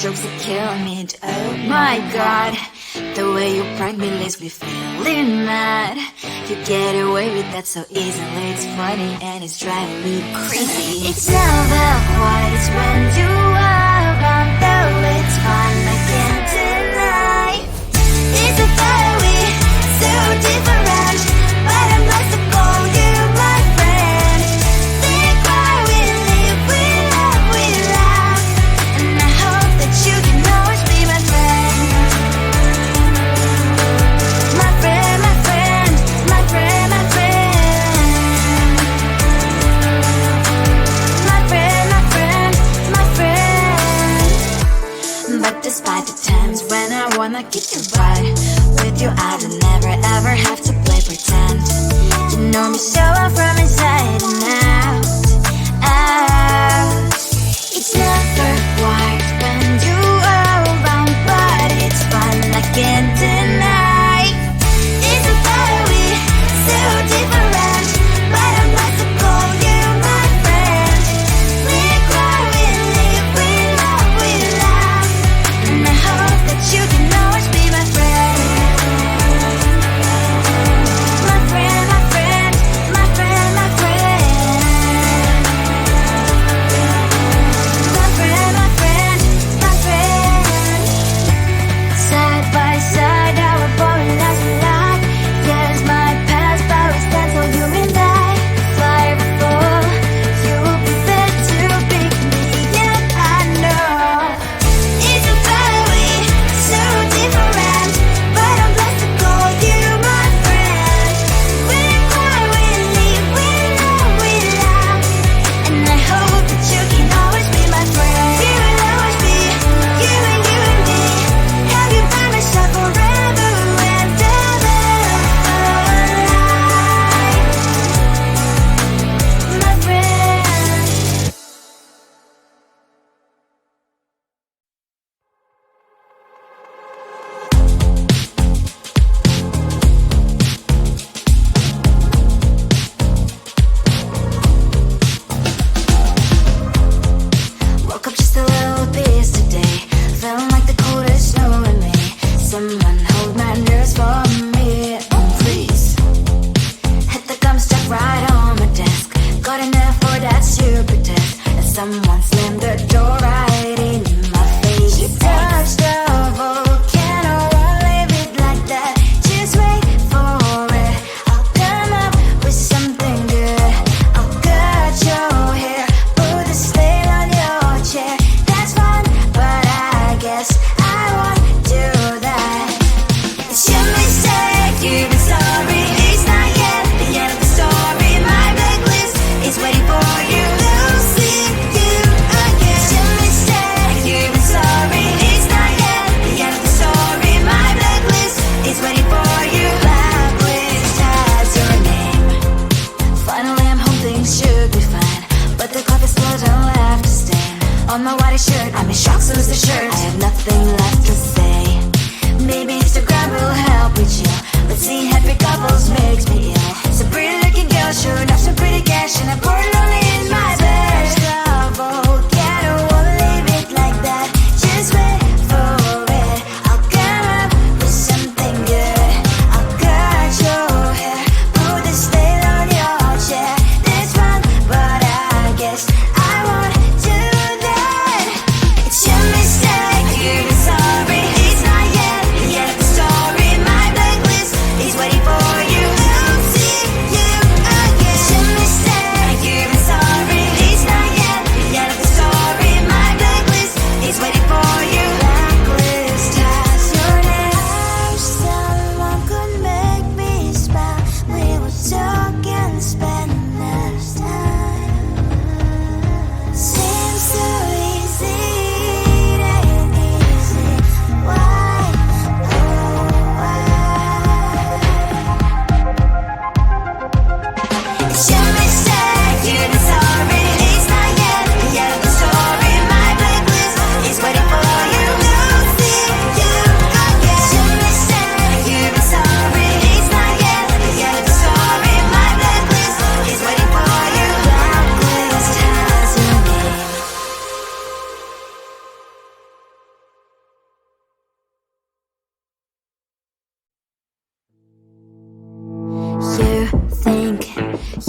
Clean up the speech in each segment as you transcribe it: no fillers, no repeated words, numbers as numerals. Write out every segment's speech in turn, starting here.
jokes are killing me. Oh my god, the way you prank me leaves me feeling mad. You get away with that so easily. It's funny and it's driving me crazy. It's never quite as when you are around, though it's fun, I can't deny. It's a fire we so different, but I'm lost to call you my friend. Think why we live, we laugh, and I hope that you can always be my friend. My friend, my friend, my friend, my friend. My friend, my friend, my friend. But despite the times when I wanna get you right, with you I don't never ever have to play pretend. You know me so well from inside and out, out. It's never quite when you are around, but it's fun, I can't deny. It's a fire we so different, but I must call you my friend. We cry, we live, we love, we laugh, and I hope that you can always be my friend. My friend, my friend, my friend, my friend. My friend, my friend,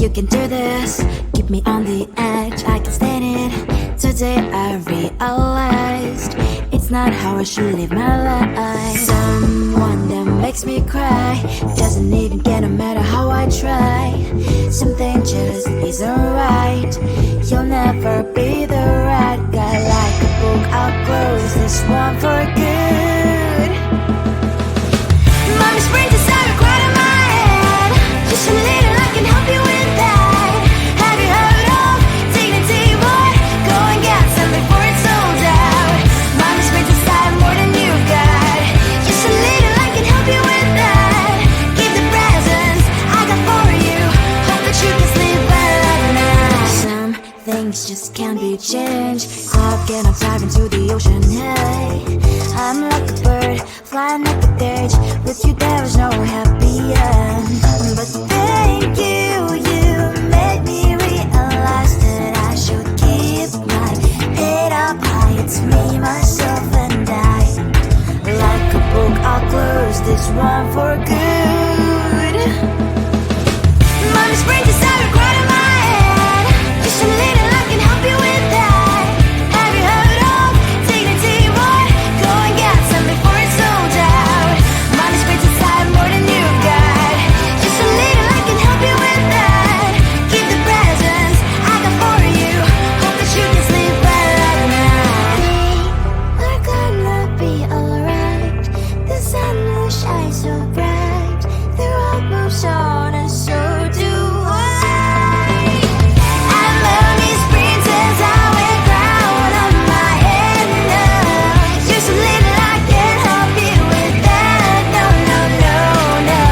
You can do this, keep me on the edge, I can stand it. Today I realized it's not how I should live my life. Someone that makes me cry doesn't even get no matter how I try. Something just isn't right. You'll never be the right guy. Like a book, I'll close this one for good. Mommy's brain decided right in my head. Just a little, I can help you with that. Have you heard of dignity, boy? Go and get some before it's sold out. Mommy's brain decided more than you've got. Just a little, I can help you with that. Keep the presents I got for you. Hope that you can sleep well at night. Some things just can't be changed. I'll get up, dive into the ocean, hey. I'm like a bird, flying like a cage. With you there was no happy end. But thank you, you made me realize that I should keep my head up high. It's me, myself and I. Like a book, I'll close this one for good. Mommy's brain decided right in my head. Just a little, I can help you with that. Have you heard of dignity, boy? Go and get some before it's sold out. Mommy's brain decided more than you've got. Just a little, I can help you with that. Keep the presents I got for you. Hope that you can sleep well at night. We're gonna be alright. The sun will shine so bright. The road moves on and so do I. I'm mommy's princess, I wear crown on my head now. Just a little, I can help you with that. No, no, no, no.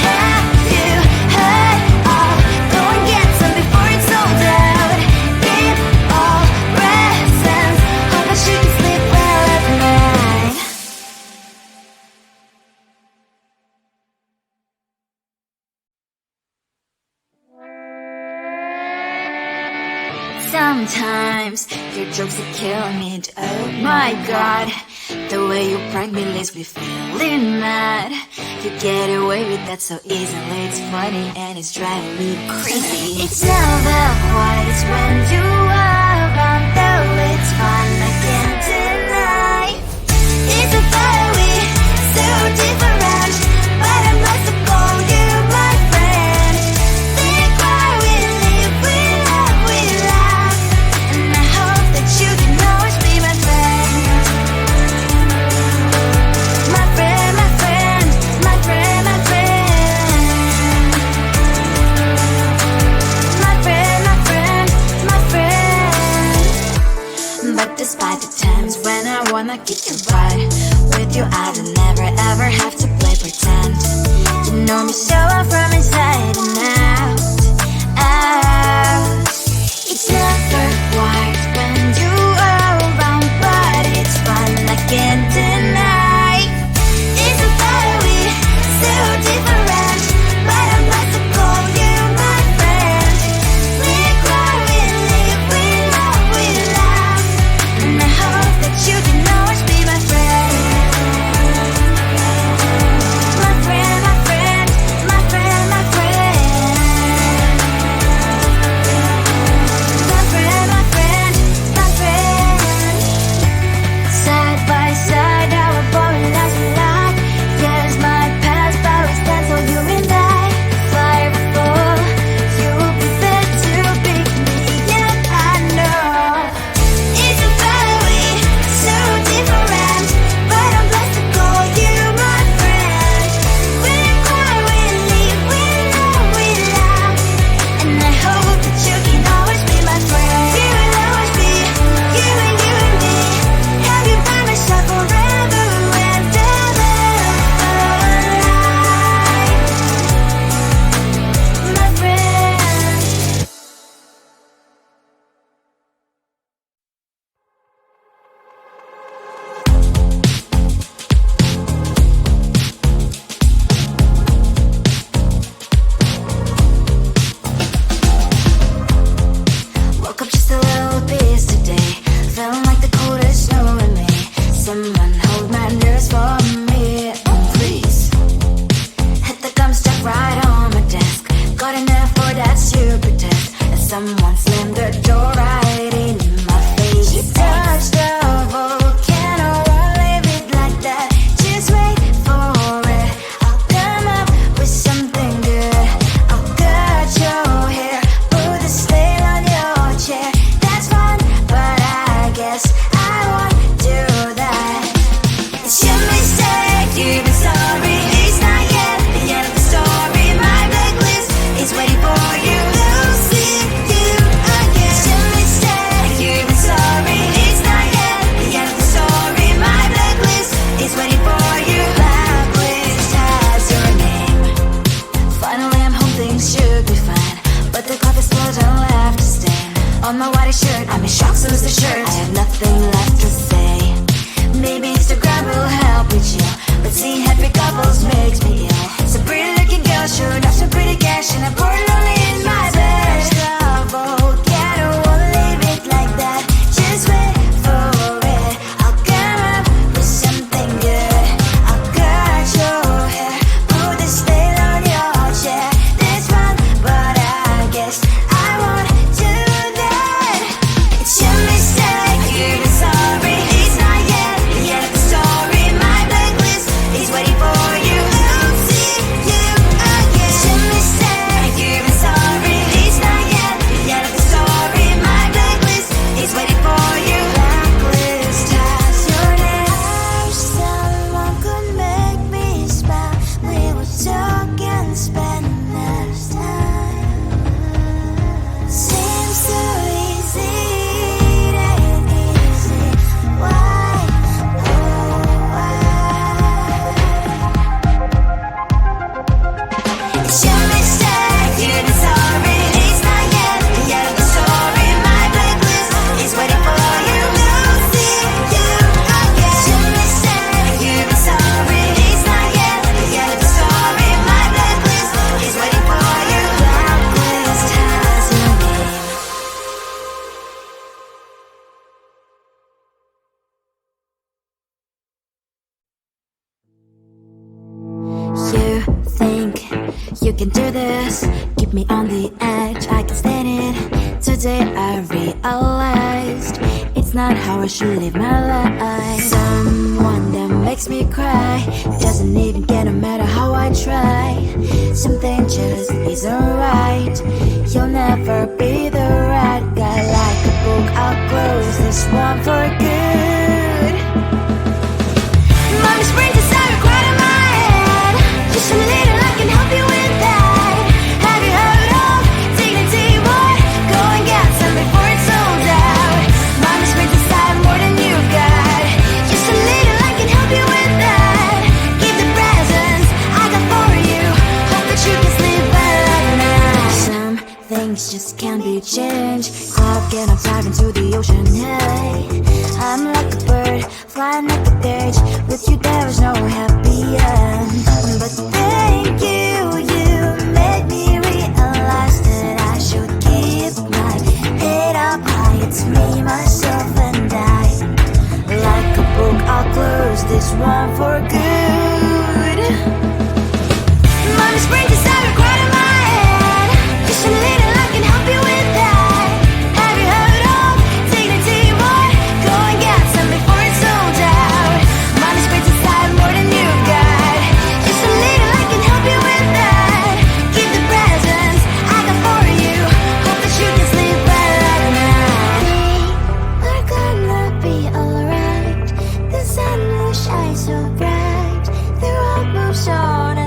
Have you heard of? Go and get some before it's sold out. Keep all presents. Hope that you can sleep well at night. Sometimes your jokes are killing me. Oh my god, the way you prank me leaves me feeling mad. You get away with that so easily. It's funny and it's driving me crazy. It's never quiet when you are around, though it's fun, I can't deny. It's a fire we so different, but I must call you my friend. Think why we live, we love, we laugh, and I hope that you can always be my friend. My friend, my friend, my friend, my friend. My friend, my friend, my friend. But despite the times when I wanna kick your butt, with you I don't never ever have to play pretend. You know me so well from inside and out, out. It's never quiet when you are around, but it's fun, I can't deny. It's a fire we so different, but I must call you my friend. We cry, we live, we love, we laugh, and I hope that you can always be my friend. My friend, my friend, my friend, my friend. My friend, my friend, You can do this, keep me on the edge, I can stand it. Today I realized it's not how I should live my life. Someone that makes me cry doesn't even get no matter how I try. Something just isn't right. You'll never be the right guy. Like a book, I'll close this one for good. Mommy's brain decided right in my head. Just a little, I can help you with that. Have you heard of dignity, boy? Go and get some before it's sold out. Mommy's brain decided more than you got. Just a little, I can help you with that. Keep the presents I got for you. Hope that you can sleep better at night. Some things just can't be changed. Cloud and I'm diving to the ocean, hey. I'm like a bird, flying like a bird. With you there is no happy end. But thank you, you made me realize that I should keep my head up high. It's me, myself and I. Like a book, I'll close this one for good. Mommy's brain decided right in my head. Just a little, I can help you with that. Have you heard of dignity, boy? Go and get some before it's sold out. Mommy's brain decided more than you got. Just a little, I can help you with that. Keep the presents I got for you. Hope that you can sleep better at night. We're gonna be alright. The sun will shine so bright. The road moves on.